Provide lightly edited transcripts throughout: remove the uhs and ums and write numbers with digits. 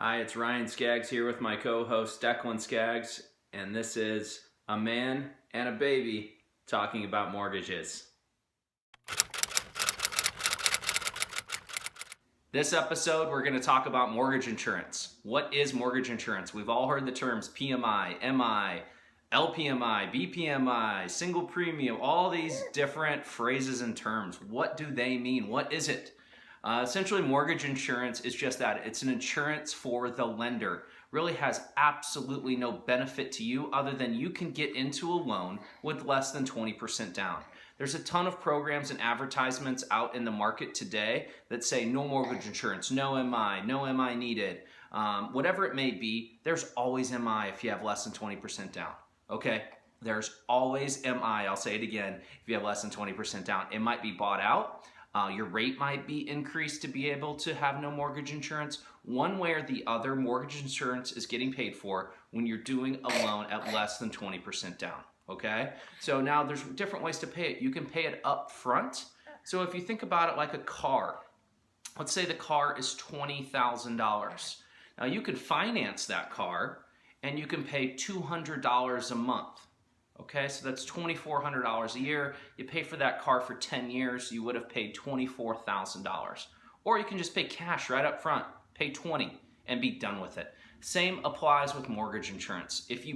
Hi, it's Ryan Skaggs here with my co-host Declan Skaggs, and this is A Man and a Baby talking about mortgages. This episode, we're going to talk about mortgage insurance. What is mortgage insurance? We've all heard the terms PMI, MI, LPMI, BPMI, single premium, all these different phrases and terms. What do they mean? What is it? Essentially, mortgage insurance is just that. It's an insurance for the lender. Really has absolutely no benefit to you other than you can get into a loan with less than 20% down. There's a ton of programs and advertisements out in the market today that say no mortgage insurance, no MI, no MI needed. Whatever it may be, there's always MI if you have less than 20% down. Okay? There's always MI. I'll say it again. If you have less than 20% down, it might be bought out. Your rate might be increased to be able to have no mortgage insurance. One way or the other, mortgage insurance is getting paid for when you're doing a loan at less than 20% down. Okay? So now there's different ways to pay it. You can pay it up front. So if you think about it like a car, let's say the car is $20,000. Now you could finance that car and you can pay $200 a month. Okay, so that's $2,400 a year. You pay for that car for 10 years, you would have paid $24,000. Or you can just pay cash right up front, pay $20 and be done with it. Same applies with mortgage insurance. If you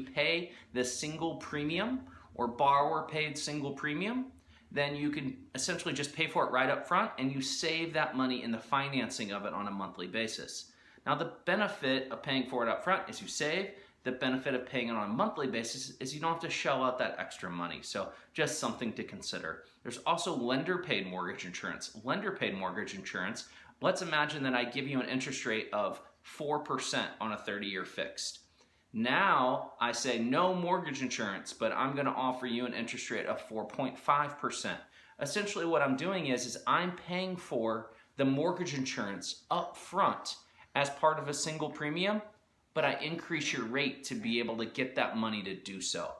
pay the single premium or borrower paid single premium, then you can essentially just pay for it right up front and you save that money in the financing of it on a monthly basis. Now the benefit of paying for it up front is you save. The benefit of paying it on a monthly basis is you don't have to shell out that extra money. So just something to consider. There's also lender-paid mortgage insurance. Lender-paid mortgage insurance, let's imagine that I give you an interest rate of 4% on a 30-year fixed. Now I say no mortgage insurance, but I'm going to offer you an interest rate of 4.5%. Essentially what I'm doing is I'm paying for the mortgage insurance up front as part of a single premium, but I increase your rate to be able to get that money to do so.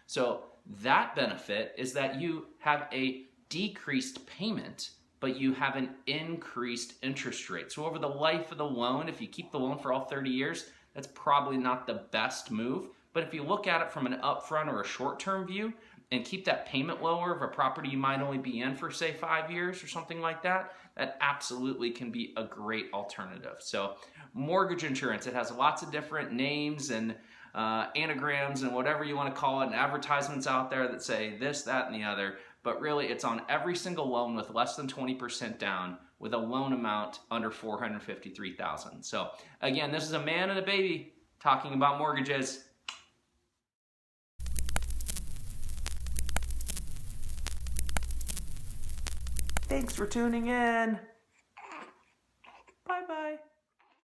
So that benefit is that you have a decreased payment, but you have an increased interest rate. So over the life of the loan, if you keep the loan for all 30 years, that's probably not the best move. But if you look at it from an upfront or a short-term view and keep that payment lower of a property you might only be in for, say, 5 years or something like that, that absolutely can be a great alternative. So mortgage insurance, it has lots of different names and anagrams and whatever you want to call it, and advertisements out there that say this, that, and the other. But really, it's on every single loan with less than 20% down with a loan amount under $453,000. So again, this is A Man and a Baby talking about mortgages. Thanks for tuning in.